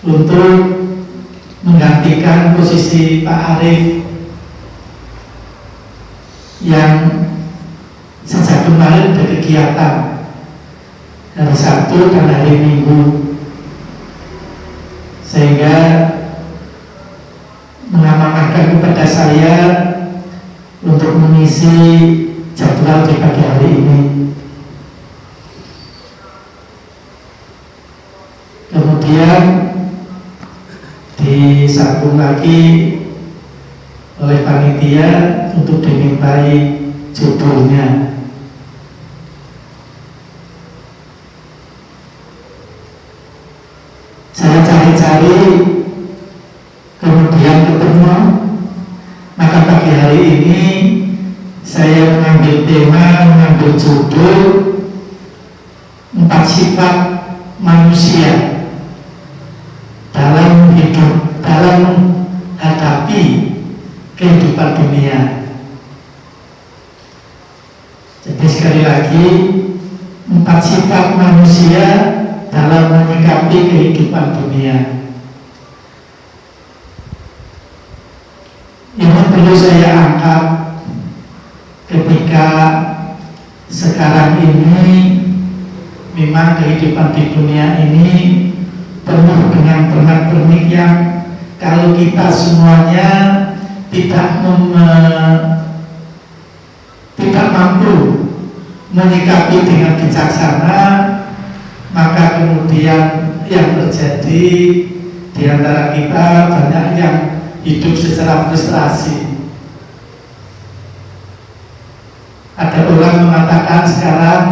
untuk menggantikan posisi Pak Arif yang sejak kemarin berkegiatan hari Sabtu dan hari Minggu, sehingga mengamanahkan kepada saya untuk mengisi jadwal di pagi hari ini. Kemudian disambung lagi oleh panitia untuk dimintai judulnya. Saya cari-cari, kemudian ketemu, maka pagi hari ini saya mengambil mengambil judul 4 sifat manusia dalam hidup, dalam menghadapi kehidupan dunia. Jadi sekali lagi, 4 sifat manusia dalam menyikapi kehidupan dunia. Ini perlu saya angkat ketika sekarang ini memang kehidupan di dunia ini penuh dengan pernak-pernik yang kalau kita semuanya tidak mampu menyikapi dengan bijaksana, maka kemudian yang terjadi di antara kita banyak yang hidup secara frustrasi. Ada orang mengatakan sekarang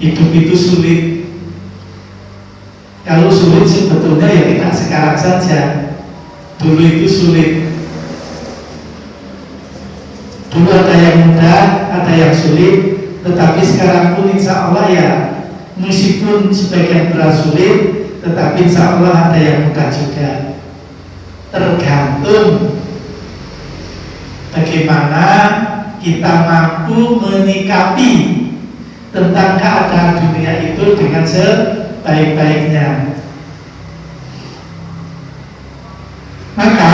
hidup itu sulit. Kalau sulit sebetulnya ya tidak sekarang saja. Dulu itu sulit. Dulu ada yang mudah, ada yang sulit, tetapi sekarang pun insya Allah ya, meskipun sebagian berat sulit, tetapi insya Allah ada yang mudah juga. Tergantung bagaimana kita mampu menyikapi tentang keadaan dunia itu dengan sebaik-baiknya. Maka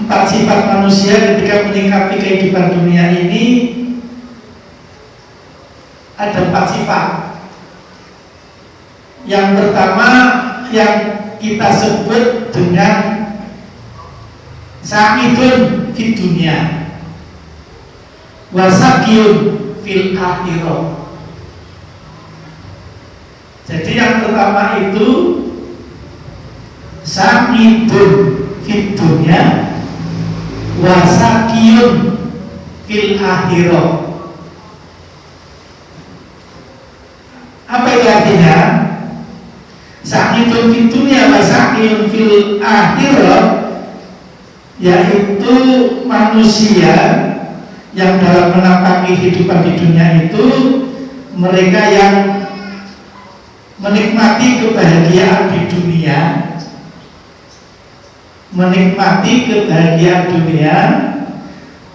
4 sifat manusia ketika menyikapi kehidupan dunia ini ada 4 sifat. Yang pertama yang kita sebut dengan sa'idun fid dunia wa saqiyun fil akhirah. Jadi yang pertama itu sa'idun fid dunia wa saqiyun fil akhirah. Apa itu artinya? Sa'idun fid dunia wa saqiyun fil akhirah, yaitu manusia yang dalam menapaki kehidupan di dunia itu mereka yang menikmati kebahagiaan di dunia, menikmati kebahagiaan dunia,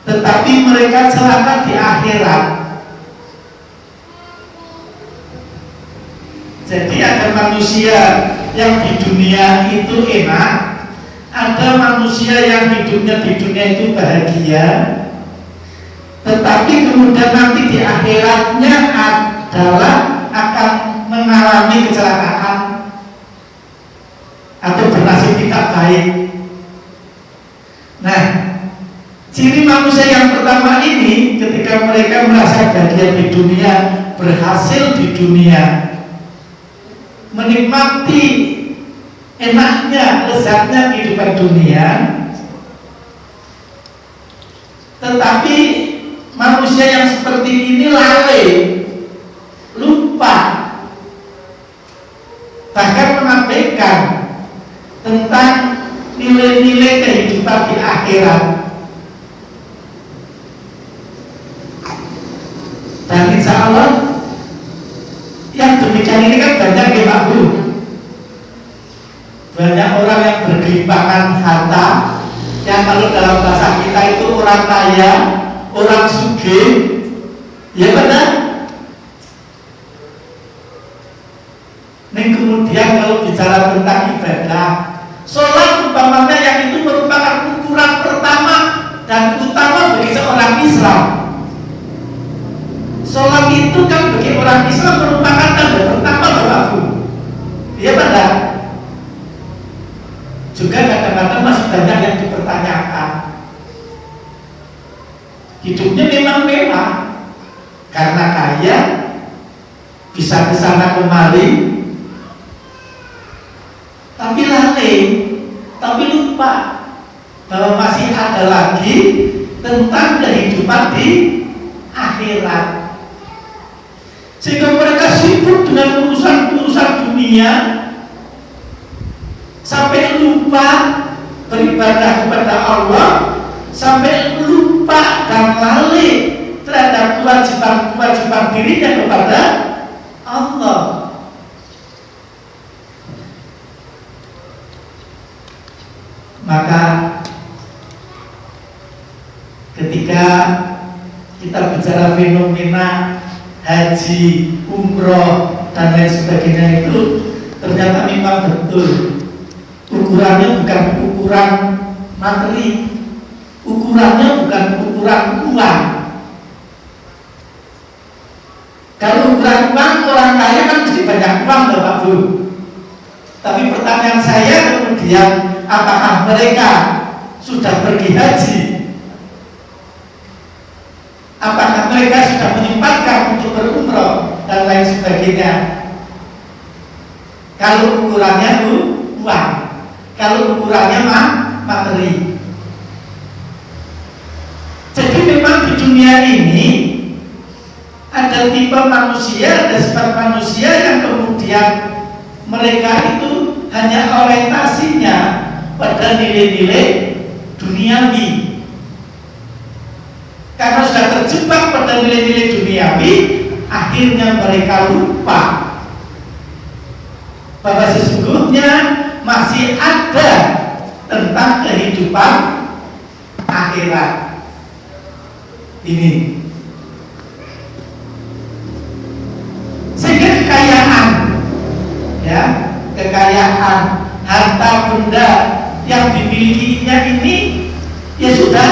tetapi mereka celaka di akhirat. Jadi ada manusia yang di dunia itu enak, ada manusia yang hidupnya di dunia itu bahagia, tetapi kemudian nanti di akhiratnya adalah akan mengalami kecelakaan atau bernasib tidak baik. Nah, ciri manusia yang pertama ini ketika mereka merasa bahagia di dunia, berhasil di dunia, menikmati enaknya, lezatnya kehidupan dunia, tetapi manusia yang seperti ini lalai, lupa, bahkan mengabaikan tentang nilai-nilai kehidupan di akhirat. Dan insya Allah yang demikian ini kan banyak ya Pak Bu. Banyak orang yang bergelimpangan harta, yang kalau dalam bahasa kita itu orang kaya, orang sugih, ya benar. Dan kemudian kalau bicara tentang ibadah ibadah. Sholat umpamanya yang itu merupakan ukuran pertama dan utama bagi seorang Islam. Sholat itu kan bagi orang Islam merupakan tanda pertama Bapak Bu. Iya pada. Juga kadang-kadang masih banyak yang dipertanyakan. Hidupnya memang mewah karena kaya, bisa kesana kemari, tapi lalai, tapi lupa bahwa masih ada lagi tentang kehidupan di akhirat. Sehingga mereka sibuk dengan urusan-urusan dunia sampai lupa beribadah kepada Allah, sampai lupa dan lalai terhadap kewajiban-kewajiban dirinya kepada Allah. Maka ketika kita bicara fenomena haji, umroh, dan lain sebagainya itu ternyata memang betul ukurannya bukan ukuran materi, ukurannya bukan ukuran uang. Kalau ukuran uang, orang kaya kan mesti banyak uang Bapak Bu. Tapi pertanyaan saya kemudian, apakah mereka sudah pergi haji? Apakah mereka sudah menyempatkan untuk berumroh dan lain sebagainya? Kalau ukurannya uang, kalau ukurannya materi. Jadi memang di dunia ini ada tipe manusia, ada sifat manusia yang kemudian mereka itu hanya orientasinya pada nilai-nilai duniawi. Karena sudah terjebak pada nilai-nilai duniawi, akhirnya mereka lupa bahwa sesungguhnya masih ada tentang kehidupan akhirat ini. Sehingga kekayaan, ya, kekayaan, harta benda yang dimilikinya ini ya sudah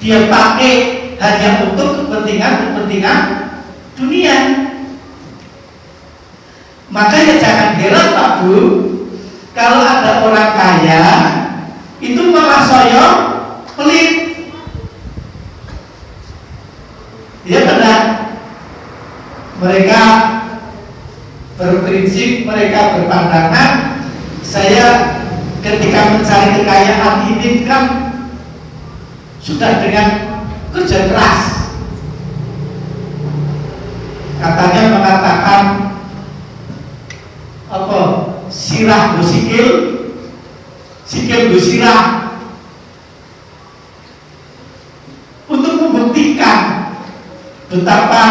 dia pakai hanya untuk kepentingan dunia. Makanya jangan heran Pak Bu, kalau ada orang kaya itu malah soyong pelit. Ya benar. Mereka berprinsip, mereka berpandangan, saya ketika mencari kekayaan ini kan sudah dengan kerja keras. Katanya mengatakan apa? Sirah go sikil, sikil go sirah. Untuk membuktikan betapa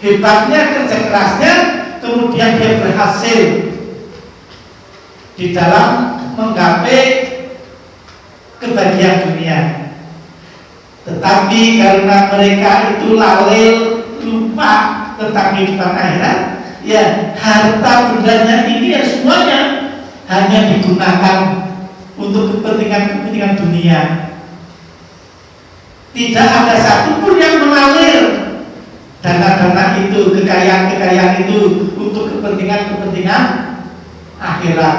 hebatnya kerja kerasnya, kemudian dia berhasil di dalam menggapai kebahagiaan dunia. Tetapi karena mereka itu lalai, lupa tentang kehidupan akhirat, ya harta bendanya ini ya semuanya hanya digunakan untuk kepentingan dunia. Tidak ada satupun yang mengalir dana-dana itu, kekayaan-kekayaan itu untuk kepentingan akhirat.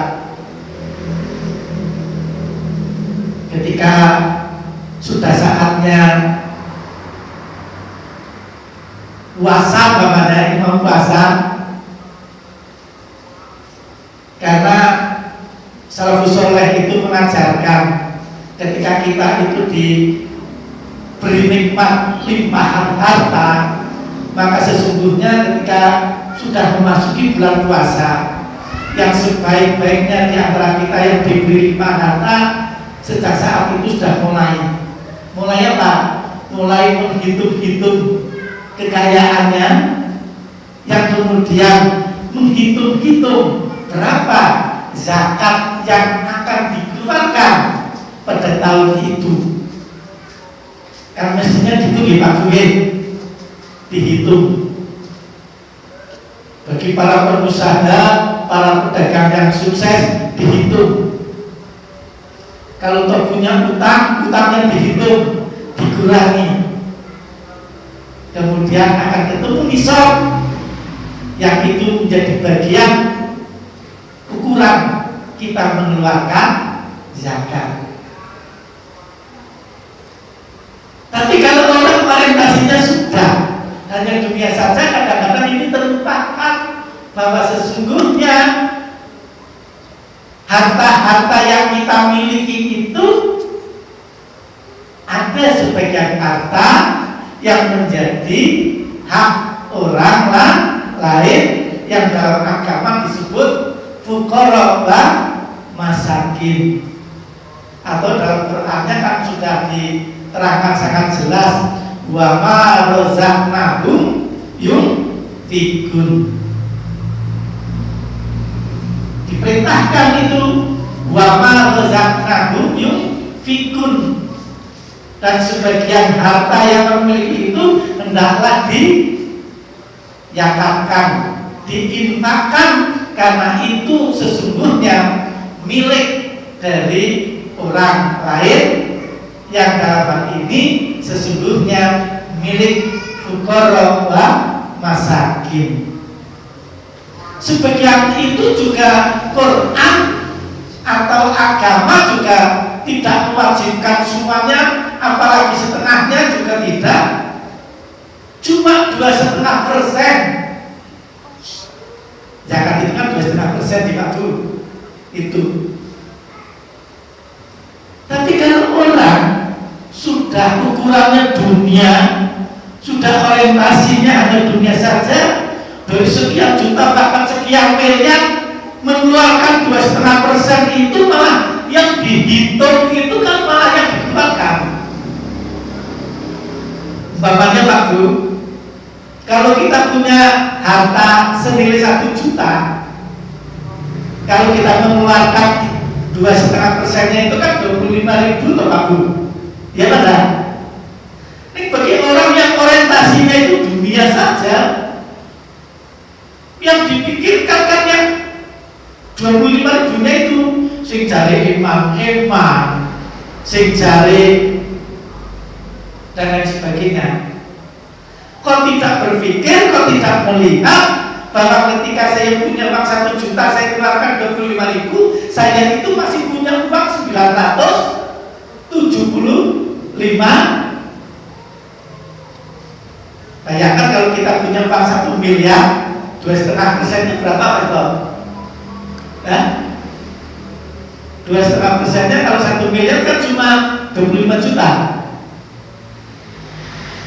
Ketika sudah saatnya puasa, bagaimana imam puasa, karena salafus soleh itu mengajarkan ketika kita itu diberi nikmat limpahan harta, maka sesungguhnya ketika sudah memasuki bulan puasa, yang sebaik-baiknya di antara kita yang diberi limpahan harta sejak saat itu sudah mulai apa? Mulai menghitung-hitung kekayaannya, yang kemudian menghitung-hitung berapa zakat yang akan dikeluarkan pada tahun itu. Kan mestinya gitu ya Pak Fuye, dihitung. Bagi para pengusaha para pedagang yang sukses dihitung. Kalau toh punya utang, utangnya dihitung, dikurangi. Kemudian akan ketemu nisab yang itu menjadi bagian ukuran kita mengeluarkan zakat. Tapi kalau orang orientasinya sudah hanya dunia saja, kadang-kadang ini terlupakan bahwa sesungguhnya harta-harta yang kita miliki itu ada sebagian harta yang menjadi hak orang lain yang dalam agama disebut fuqara wa masakin, atau dalam Qur'annya kan sudah diterangkan sangat jelas, wa ma razaqnahum yunfiqun. Diperintahkan itu wa ma razaqnahum yunfiqun, dan sebagian harta yang memiliki itu hendaklah diyakatkan, diinfakkan, karena itu sesungguhnya milik dari orang lain yang dalam hal ini sesungguhnya milik fuqara wa masakin. Sebagian itu juga Quran atau agama juga tidak mewajibkan semuanya, apalagi setengahnya juga tidak. Cuma 2,5%. Zakat itu kan 2,5% dimaksud itu. Tapi kalau orang sudah ukurannya dunia, sudah orientasinya hanya dunia saja, dari sekian juta bahkan sekian miliar mengeluarkan 2,5% itu malah yang dihitung itu kan malah yang dikeluarkan. Umpamanya Pak Bu, kalau kita punya harta senilai 1 juta, kalau kita mengeluarkan 2,5%-nya itu kan 25.000 toh Pak Bu, ya kan? Ini bagi orang yang orientasinya itu dunia saja, yang dipikirkan kan yang 25.000-nya itu sing jare imam, sing jare dan lain sebagainya. Kok tidak berpikir, kok tidak melihat bahwa ketika saya punya uang 1 juta, saya keluarkan 25.000, saya itu masih punya uang 975. Bayangkan kalau kita punya uang 1 miliar, 2,5%-nya berapa Pak? 2,5%-nya kalau 1 miliar kan cuma 25 juta.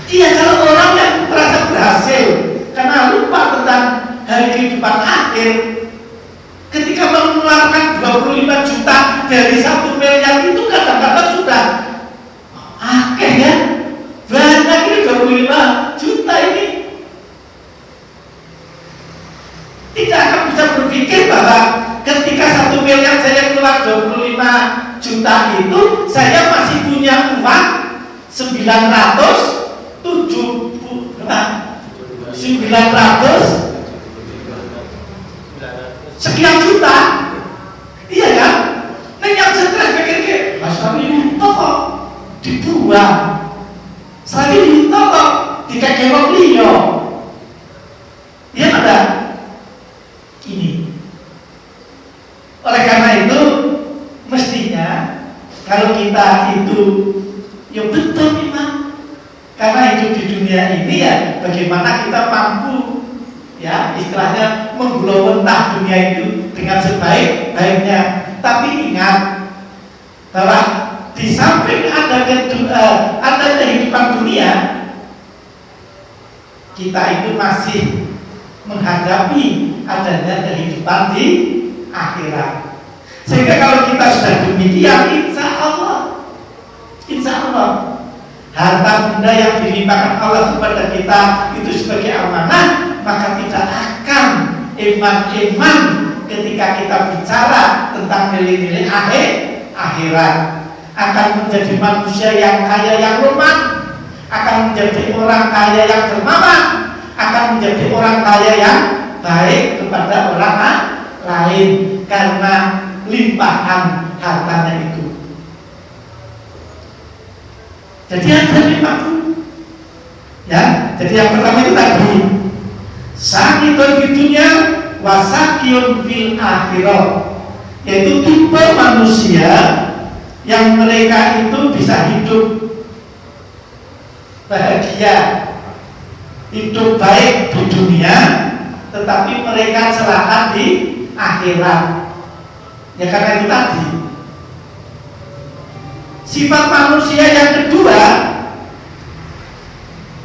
Iya, kalau orang yang merasa berhasil karena lupa tentang hari kehidupan akhir, ketika mengeluarkan 25 juta dari 1 miliar itu kadang-kadang sudah akhir ya, banyak ini 25 juta ini. Tidak akan bisa berpikir bahwa ketika 1 miliar saya keluar 25 juta itu, saya masih punya uang 900 sekian juta, iya kan? Nah yang stres pikir Mas Kami itu kok dibuang, saya itu kok dikekewak liyo, iya ada ini. Oleh karena itu mestinya kalau kita itu ya betul memang, karena hidup di dunia ini ya bagaimana kita mampu ya istilahnya menggulawentah dunia itu dengan sebaik-baiknya. Tapi ingat bahwa di samping ada kehidupan dunia, kita itu masih menghadapi adanya kehidupan di akhirat. Sehingga kalau kita sudah demikian, insya Allah harta benda yang dilimpahkan Allah kepada kita itu sebagai amanah, maka tidak akan iman ketika kita bicara tentang nilai-nilai akhirat. Akan menjadi manusia yang kaya yang lemah, akan menjadi orang kaya yang dermawan, akan menjadi orang kaya yang baik kepada orang lain karena limpahan hartanya itu. Jadi ada 50. Ya, jadi yang pertama itu tadi sakitun di dunia, wasakiyun fil akhirah, yaitu tipe manusia yang mereka itu bisa hidup bahagia, hidup baik di dunia, tetapi mereka celaka di akhirat. Ya karena itu tadi. Sifat manusia yang kedua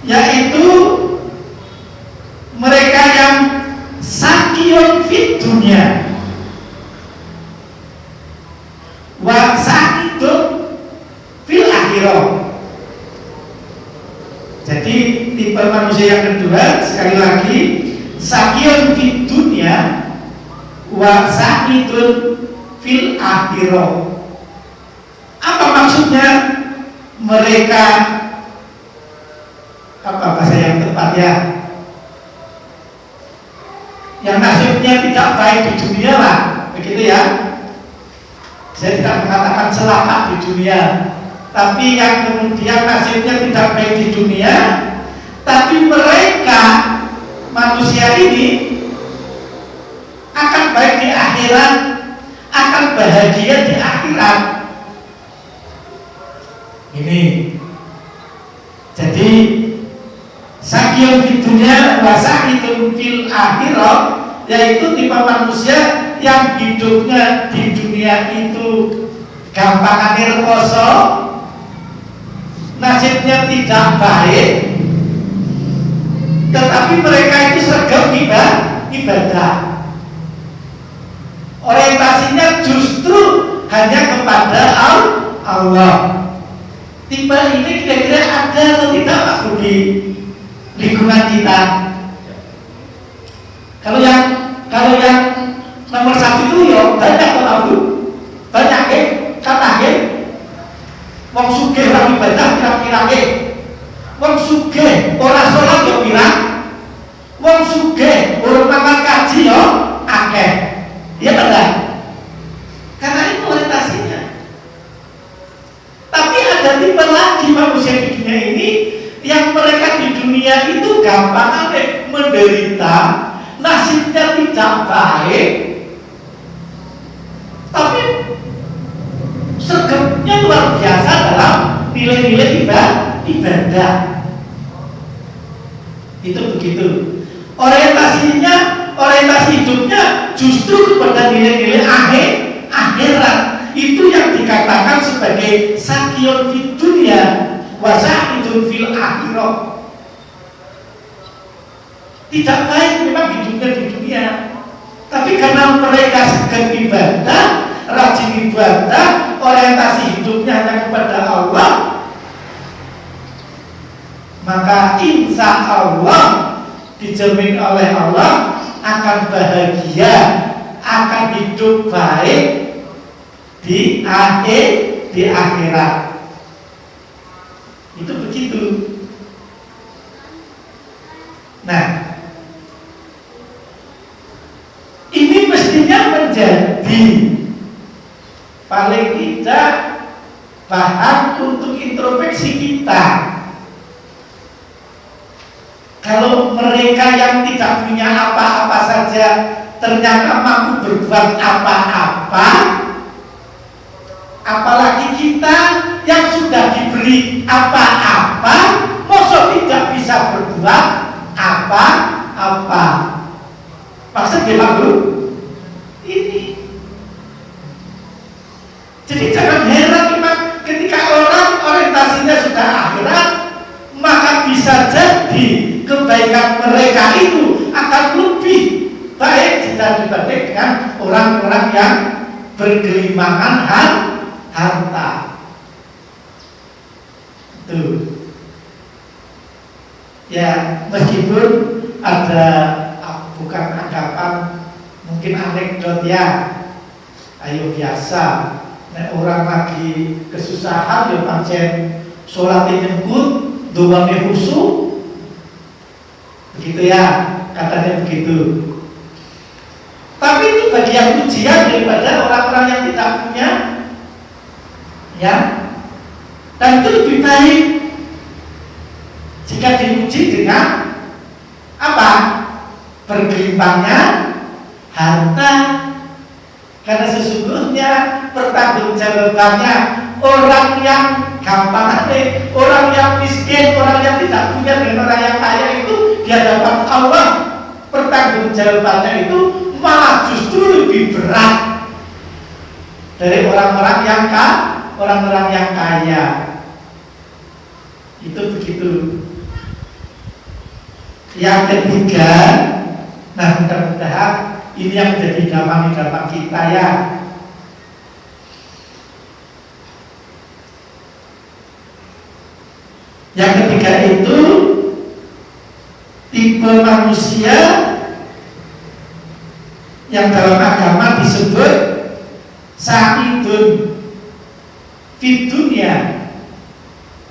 yaitu mereka yang sakiyun fit dunia wa sakitun fil akhirah. Jadi tipe manusia yang kedua sekali lagi sakiyun fit dunia wa sakitun fil akhirah. Apa maksudnya? Mereka, apa bahasa yang tepat ya, yang nasibnya tidak baik di dunia lah, begitu ya. Saya tidak mengatakan celaka di dunia, tapi yang kemudian nasibnya tidak baik di dunia, tapi mereka manusia ini akan baik di akhirat, akan bahagia di akhirat. Ini jadi sakiyun di dunia wasakitun fil akhirah, yaitu tipe manusia yang hidupnya di dunia itu gampang rekoso, nasibnya tidak baik, tetapi mereka itu sergap ibadah. Orientasinya justru hanya kepada Allah. Tipe ini kira-kira ada atau tidak Pak Budi lingkungan kita? Kalau yang nomor 1 itu ya banyak kok, banyak kata wong sugih ora ibadah kira-kira wong sugih ora salat yo pirang, wong sugih ora makan kaji yo akeh. Iya benar. Karena itu orientasinya. Tapi ada tipe lagi manusia di dunia ini yang mereka di dunia itu gampang menderita, nasibnya tidak baik, tapi sergapnya luar biasa dalam nilai-nilai ibadah. Itu begitu. Orientasi hidupnya justru kepada nilai-nilai akhirat. Itu yang dikatakan sebagai sakiyun fid dunya wa sakitun fil akhirah. Tidak baik memang hidupnya di dunia, tapi karena mereka segan ibadah, rajin ibadah, orientasi hidupnya hanya kepada Allah, maka insya Allah dijamin oleh Allah akan bahagia, akan hidup baik di akhirat. Itu begitu. Nah, ini mestinya menjadi paling tidak bahan untuk introspeksi kita. Kalau mereka yang tidak punya apa-apa saja ternyata mampu berbuat apa-apa, apalagi kita yang sudah diberi apa-apa, masa tidak bisa berbuat apa-apa. Maksudnya Pak Bu? Ini. Jadi jangan heran memang ketika orang orientasinya sudah akhirat, maka bisa jadi kebaikan mereka itu akan lebih baik jika dibanding dengan orang-orang yang bergelimangan harta. Tuh. Ya, meskipun ada bukan anggapan, mungkin anekdot ya. Ayo biasa, nek orang lagi kesusahan ya pancen sholatnya nyebut, doanya khusyuk. Begitu ya, katanya begitu. Tapi itu bagian ujian daripada orang-orang yang tidak punya, ya. Dan itu lebih baik jika diuji dengan apa? Bergelimpangnya harta. Karena sesungguhnya pertanggungjawabannya orang yang gampang hati, orang yang miskin, orang yang tidak punya dengan orang yang kaya itu di hadapan Allah, pertanggungjawabannya itu malah justru lebih berat dari orang-orang yang kaya. Itu begitu. Yang ketiga, nah mudah-mudahan ini yang menjadi damai kita ya. Yang ketiga itu tipe manusia yang dalam agama disebut sa'idun fid dunya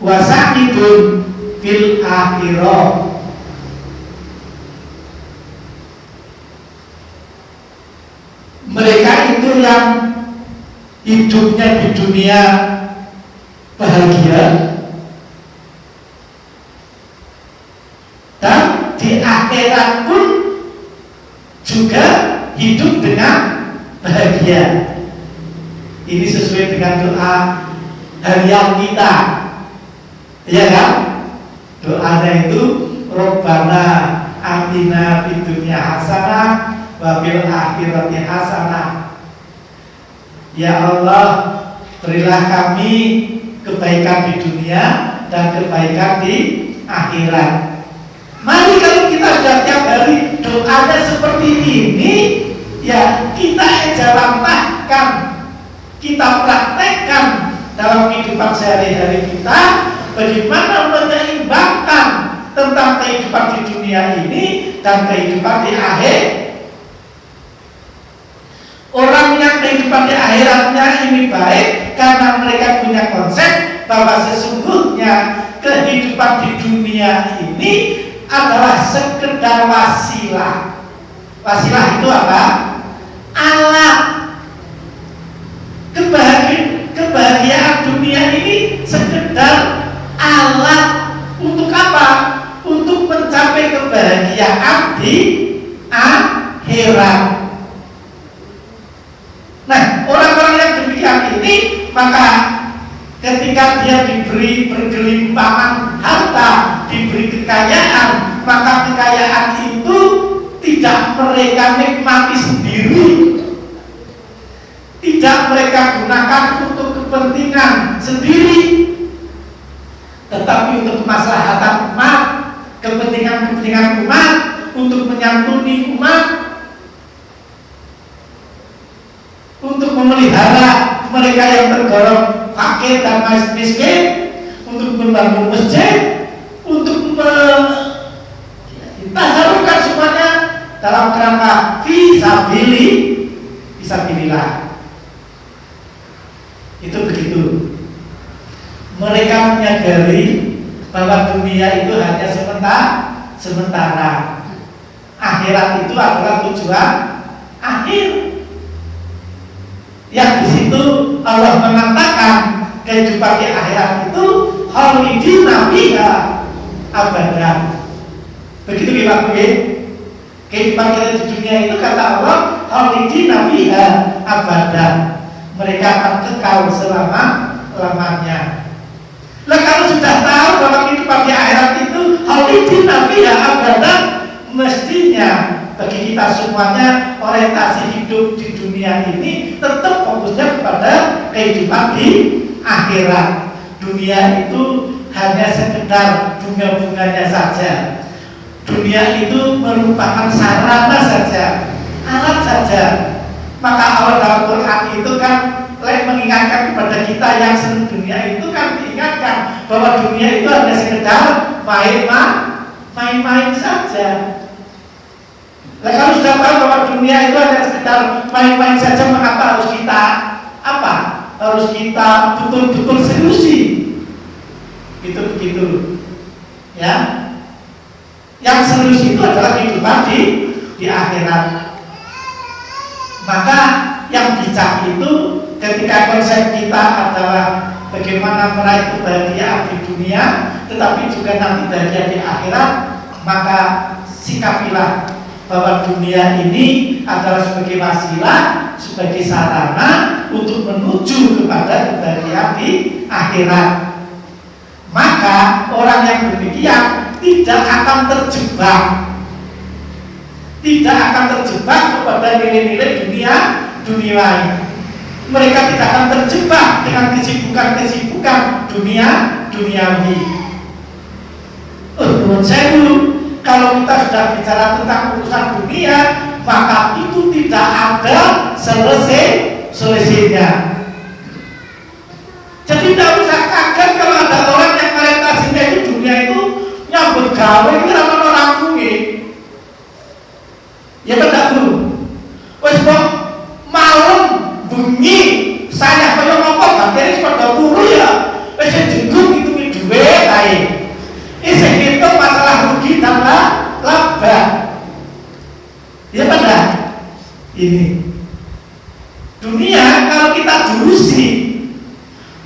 wa sa'idun fil akhirah. Mereka itu yang hidupnya di dunia bahagia dan di akhirat pun juga hidup dengan bahagia. Ini sesuai dengan doa harian kita, ya kan? Doanya itu Rabbana atina fid dunya hasanah wa fil akhirati hasanah. Ya Allah, berilah kami kebaikan di dunia dan kebaikan di akhirat. Mari kalau kita sudah tiap hari doanya seperti ini, ya kita ejawantahkan, kita praktekkan dalam kehidupan sehari-hari kita, bagaimana menyeimbangkan tentang kehidupan di dunia ini dan kehidupan di akhir. Orang yang kehidupan di akhiratnya ini baik karena mereka punya konsep bahwa sesungguhnya kehidupan di dunia ini adalah sekedar wasilah. Wasilah itu apa? Alat. Kebahagiaan dunia ini sekedar alat untuk apa? Untuk mencapai kebahagiaan di akhirat. Nah, orang-orang yang demikian ini, maka ketika dia diberi bergelimpangan harta, diberi kekayaan, maka kekayaan itu tidak mereka nikmati sendiri, tidak mereka gunakan untuk kepentingan sendiri, tetapi untuk kemaslahatan umat, kepentingan-kepentingan umat, untuk menyantuni umat, untuk memelihara mereka yang tergolong fakir dan miskin, untuk membangun masjid, untuk ditaharkan semuanya dalam kerangka fisabilillah. Itu begitu. Mereka menyadari bahwa dunia itu hanya sementara. Akhirat itu adalah tujuan akhir. Yang di situ Allah mengatakan kehidupan di akhirat itu khalidina fiha abadan. Begitu Pak Bu. Kehidupan kita di dunia itu kata Allah khalidina fiha abadan. Mereka akan kekal selama-lamanya. Lah kalau sudah tahu bahwa kehidupan di akhirat itu khalidina fiha abadan, mestinya bagi kita semuanya orientasi hidup di dunia ini tetap fokusnya kepada kehidupan di akhirat. Dunia itu hanya sekedar bunga-bunganya saja. Dunia itu merupakan sarana saja, alat saja. Maka Allah dalam Quran itu kan mengingatkan kepada kita yang senang dunia itu kan diingatkan bahwa dunia itu hanya sekedar main-main saja. Nah, kalau sudah tahu bahwa dunia itu hanya sekedar main-main saja, mengapa harus kita apa? Harus kita betul-betul seriusi. Itu begitu. Ya. Yang serius itu adalah kehidupan di akhirat. Maka yang bijak itu ketika konsep kita adalah bagaimana meraih kebahagiaan di dunia, tetapi juga nanti bahagia di akhirat, maka sikapilah bahwa dunia ini adalah sebagai wasilah, sebagai sarana untuk menuju kepada kebahagiaan di akhirat. Maka orang yang demikian tidak akan terjebak kepada nilai-nilai duniawi. Mereka tidak akan terjebak dengan kesibukan duniawi. Menurut saya dulu, kalau kita sudah bicara tentang urusan dunia, maka itu tidak ada selesainya. Jadi tidak usah kaget kalau ada orang yang orientasinya itu dunia itu nyambut gawe itu orang kuwi. Ya betul dulu. Wes kok malam bunyi saya kaya ngopo bakteri padha turu ya. Wes jenggung itu duwe kae. Isih itu masalah rugi dan laba. Ya betul. Ini dunia kalau kita jurusi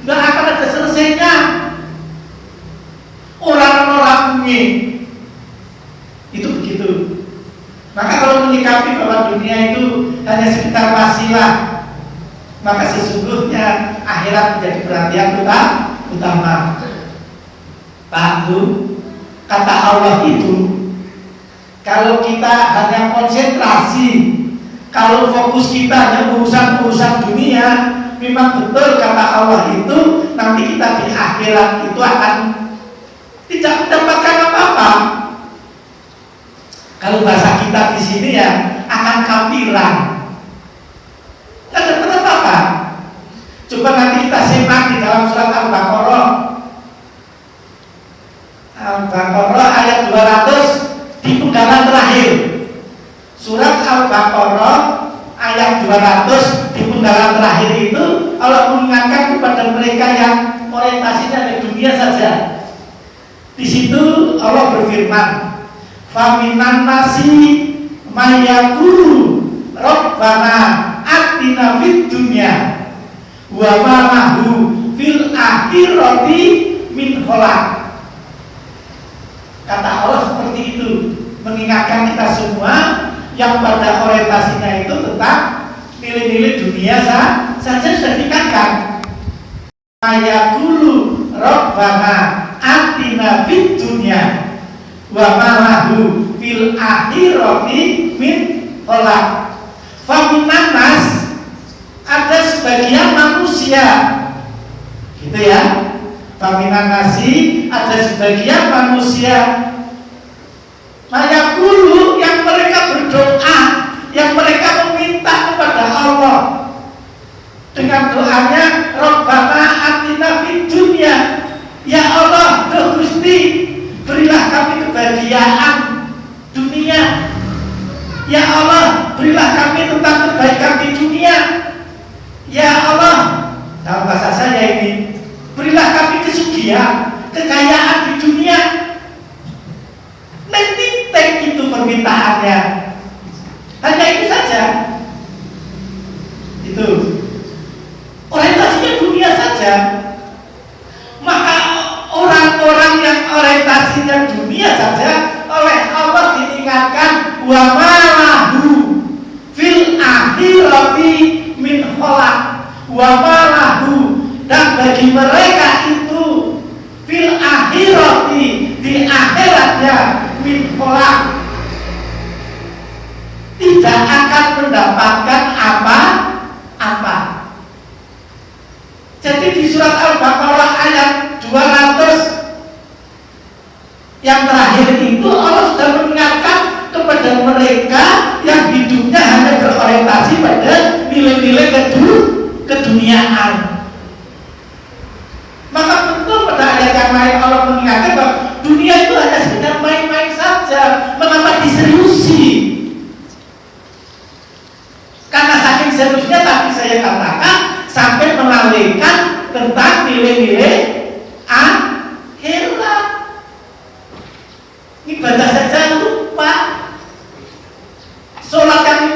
nggak akan ada selesainya. Orang-orang ini itu begitu. Maka kalau menyikapi bahwa dunia itu hanya sekitar wasilah, maka sesungguhnya akhirat menjadi perhatian utama. Pak Bu, kata Allah itu, kalau kita hanya konsentrasi, kalau fokus kita hanya urusan dunia, memang betul kata Allah itu nanti kita di akhirat itu akan tidak mendapatkan apa-apa. Kalau bahasa kita di sini ya akan kampiran. Tidak dapat apa-apa. Coba nanti kita simak di dalam surat Al-Baqarah. Al-Baqarah ayat 200 di penggalan terakhir. Surat Al-Baqarah ayat 200 di penggalan terakhir itu Allah mengingatkan kepada mereka yang orientasinya di dunia saja. Di situ Allah berfirman, "Faminan nasi mayaqulu rabbana atina fid dunya wa ma lahu fil akhirati min khalaq." Kata Allah seperti itu, mengingatkan kita semua yang pada orientasinya itu tentang nilai-nilai dunia saja sudah dikatakan. Mayaqulu rabbana atina fid dunya wa ma lahu fil akhirati min khalaq. Faminan nas, ada sebagian manusia, gitu ya. Faminan nasi, ada sebagian manusia mayaqulu, yang mereka berdoa, yang mereka meminta kepada Allah dengan doanya Rabbana atina fid dunya, ya Allah, Duh Gusti, berilah kami kebahagiaan dunia. Ya Allah, berilah kami tentang kebaikan di dunia. Ya Allah, dalam bahasa saya ini, berilah kami kesugihan, kekayaan di dunia. Nanti itu permintaannya. Hanya itu saja. Itu orientasinya dunia saja. Maka orang-orang yang orientasinya dunia saja oleh Allah diingatkan wa ma lahu fil akhirati min khalaq, wa ma lahu, dan bagi mereka itu fil akhirati, di akhiratnya, min khalaq, tidak akan mendapatkan apa-apa. Jadi di surat Al-Baqarah ayat 200 yang terakhir itu Allah sudah mengingatkan kepada mereka yang hidupnya hanya berorientasi pada nilai-nilai keduniaan. Maka betul pada ayat yang lain Allah mengingatkan bahwa dunia itu hanya sekedar main-main saja. Mengapa diseriusi? Karena saking seriusnya tadi saya katakan sampai melalaikan tentang nilai-nilai akhirat. Ibadah saja lupa, sholat yang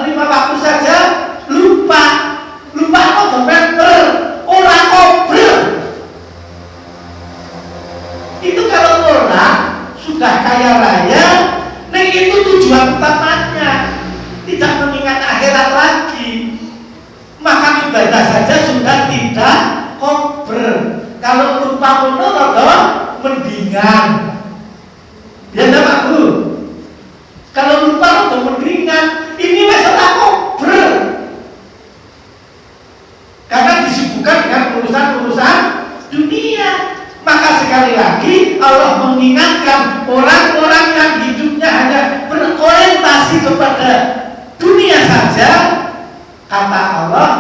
lima waktu saja kaya raya, ning itu tujuan utamanya, tidak mengingat akhirat lagi. Maka ibadah saja sudah tidak kober. Kalau lupa mono mendingan. Ya enggak Pak Bu? Kalau lupa atau mendingan, ini wis ora kober. Karena disibukkan dengan urusan-urusan dunia. Maka sekali lagi Allah mengingatkan orang-orang yang hidupnya hanya berorientasi kepada dunia saja. Kata Allah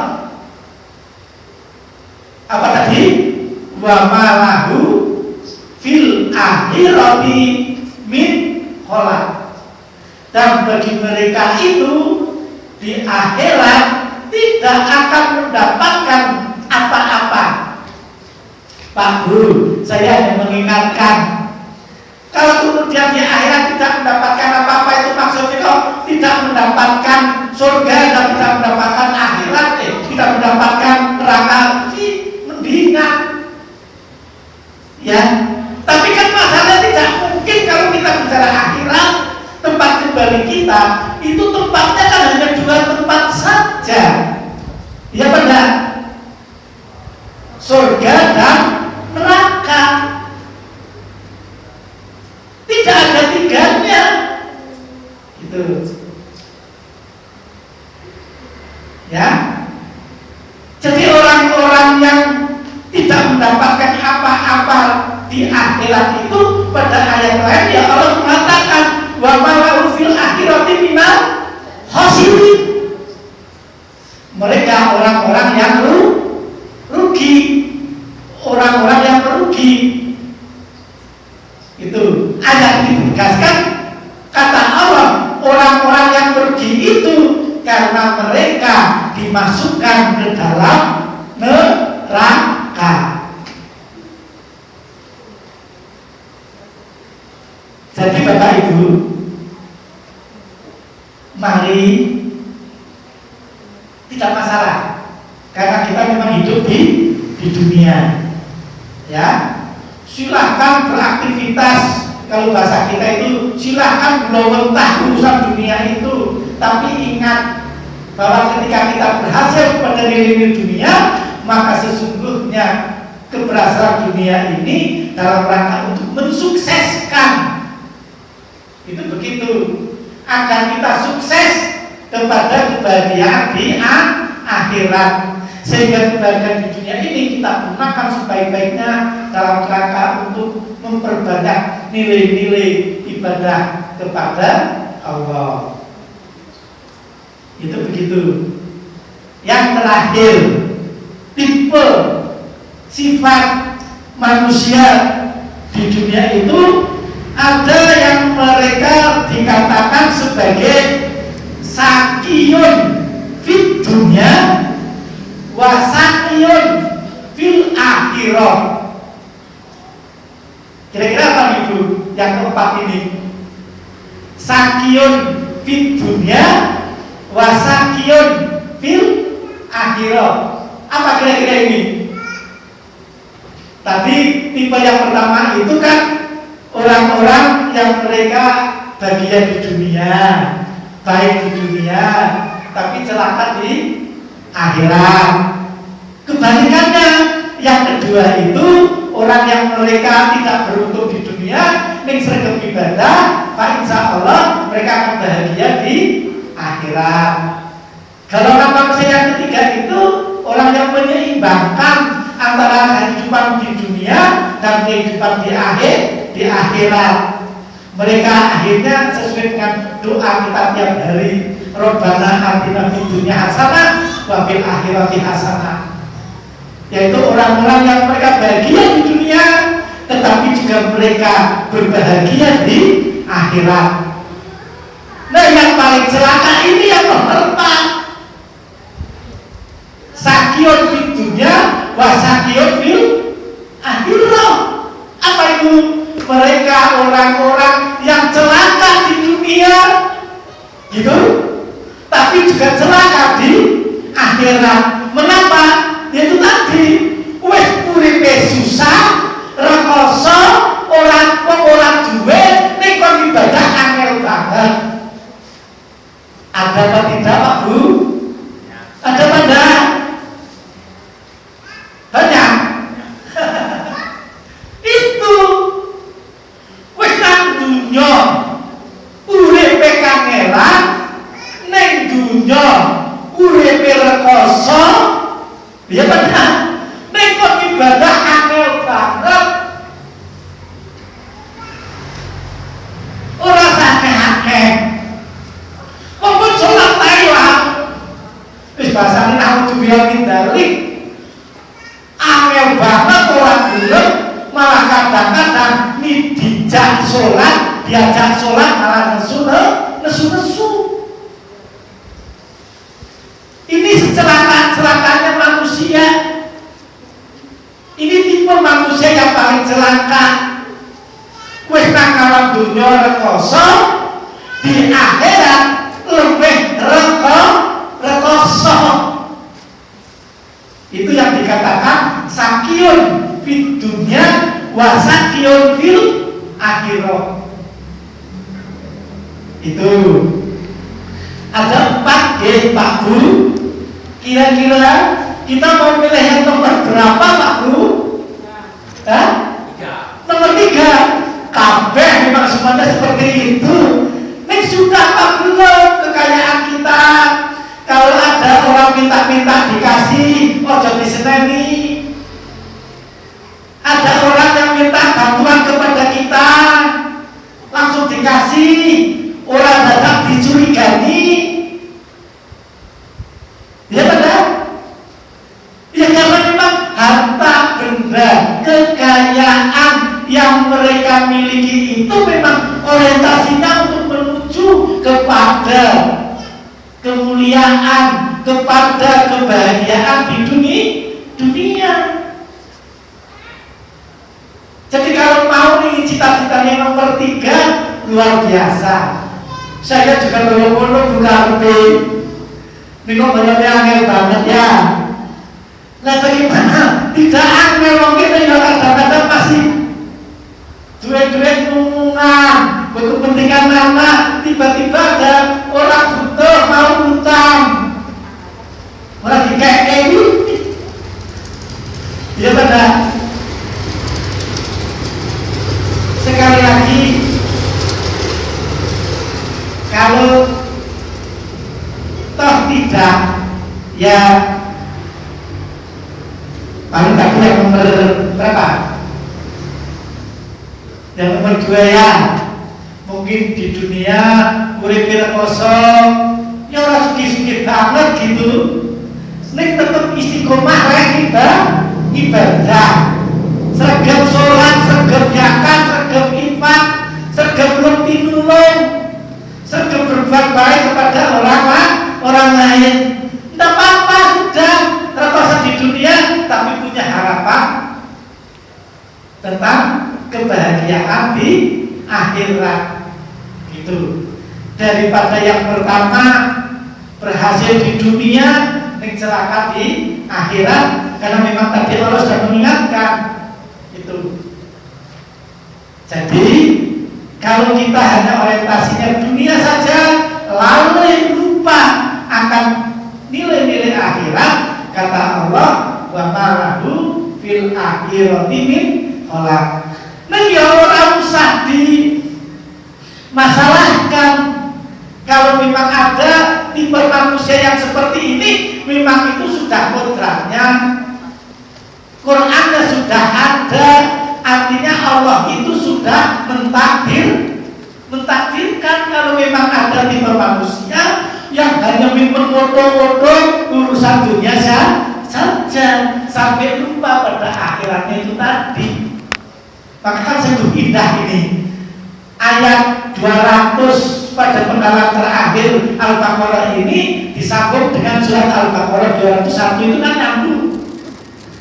apa tadi? Wa malahu fil akhirati min khalaq. Dan bagi mereka itu di akhirat tidak akan mendapatkan apa-apa. Pak Guru, saya hanya mengingatkan, kalau kemudian di akhirat tidak mendapatkan apa-apa, itu maksudnya kok tidak mendapatkan surga dan tidak mendapatkan akhirat, tidak mendapatkan neraka, mendingan. Ya, tapi kan masalah tidak mungkin kalau kita bicara akhirat, tempat kembali kita itu tempatnya kan hanya dua tempat saja. Ya benar, surga dan neraka. Tidak ada tiganya. Gitu. Ya. Jadi orang-orang yang tidak mendapatkan apa-apa di akhirat itu, pada ayat lain ya Allah mengatakan wa ma fil akhirati minal khasirin. Mereka orang-orang yang rugi, orang-orang yang merugi. Itu ayat ini ditegaskan, kata Allah, orang-orang yang merugi itu karena mereka dimasukkan ke dalam neraka. Jadi Bapak Ibu, mari, tidak masalah karena kita memang hidup di dunia. Ya, silahkan beraktivitas. Kalau bahasa kita itu silahkan melontar urusan dunia itu, tapi ingat bahwa ketika kita berhasil pada nilai-nilai dunia, maka sesungguhnya keberhasilan dunia ini dalam rangka untuk mensukseskan. Itu begitu, agar kita sukses kepada kebahagiaan di akhirat. Sehingga kebahagiaan di dunia ini kita gunakan sebaik-baiknya dalam rangka untuk memperbanyak nilai-nilai ibadah kepada Allah. Itu begitu. Yang terakhir, tipe sifat manusia di dunia itu ada yang mereka dikatakan sebagai sakiyun fit dunya wasakiyun fil akhirah. Kira-kira apa Ibu yang keempat ini? Sakiyun fit dunya wasakiyun fil akhirah. Apa kira-kira ini? Tadi tipe yang pertama itu kan orang-orang yang mereka bagian di dunia, baik di dunia, tapi celaka di akhirat. Kebalikannya, yang kedua itu orang yang mereka tidak beruntung di dunia, ning sregep ibadah, Pak insya Allah mereka akan bahagia di akhirat. Golongan manusia yang ketiga itu orang yang menyeimbangkan antara kehidupan di dunia dan kehidupan di akhirat. Mereka akhirnya sesuai dengan doa kita tiap hari, Rabbana atina fid dunya hasanah wa fil akhirati hasanah. Yaitu orang-orang yang mereka bahagia di dunia, tetapi juga mereka berbahagia di akhirat. Nah, yang paling celaka ini yang nomor 4. Sakiyun fid dunya wa sakiyun fil akhirah. Apa itu? Mereka orang-orang yang celaka di dunia, gitu, tapi juga celaka di akhirat. Mengapa? Yaitu tadi, wes uripe susah, rekoso, orang duwe, ning kadang-kadang ini diajak sholat malah nesu. Ini celakanya manusia. Ini tipe manusia yang paling celaka. Wis nang alam dunya rekoso, di akhirat lebih rekoso. Itu yang dikatakan sakyun fid dunya wa sakyun fil akhirah. Itu ada 4 Pak Guru. Kira-kira kita mau pilih yang nomor berapa Pak Guru? Nomor 3. Kabeh memang semuanya seperti itu. Ini sudah Pak Guru kekayaan kita. Kalau ada orang minta-minta dikasih, ojo diseneni. Ada orang yang minta bantuan kepada kita, langsung dikasih. Orang datang dicurigani. Ya benar? Ya karena memang harta benda, kekayaan yang mereka miliki itu memang orientasinya untuk menuju kepada kemuliaan, kepada kebahagiaan di dunia. Jadi kalau mau nih cita-citanya nomor 3 luar biasa. Saya juga belum buka HP. Ini kok banyaknya angel banget ya. Nah bagaimana? Tidak angel mungkin ya kadang-kadang masih duit-duit numungan berkepentingan anak. Tiba-tiba ada orang butuh mau utang, orang dikekei. Ya benar. Sekali lagi, kalau toh tidak, ya paling tadi yang nomor berapa? Yang nomor 2 ya, mungkin di dunia urip kosong, ya orang sugih-sugih banget gitu. Nek tetep istiqomah rek kita ibadah, sergap sholat, sergap zakat, sergap infak, sergap lebih nulung, sergap berbuat baik kepada orang lain. Tidak apa-apa sudah terpaksa di dunia, tapi punya harapan tentang kebahagiaan di akhirat. Gitu. Daripada yang pertama berhasil di dunia, yang celaka di akhirat, karena memang tadi Allah sudah mengingatkan. Itu. Jadi kalau kita hanya orientasinya dunia saja, lalu lupa akan nilai-nilai akhirat, kata Allah, wa malahu fil akhirati min khalaq. Nah ya orang usah dimasalahkan. Kalau memang ada tipe manusia yang seperti ini, memang itu sudah kodratnya. Qurannya sudah ada, artinya Allah itu sudah mentakdirkan kalau memang ada tipe manusia yang hanya memperbodoh-bodoh urusan dunia saja sampai lupa pada akhiratnya itu tadi. Maka kan sungguh indah ini ayat 200 pada penggalan terakhir Al-Baqarah ini disambung dengan surat Al-Baqarah 201 itu kan nyambung.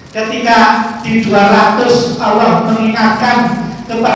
Ketika di 200 Allah mengingatkan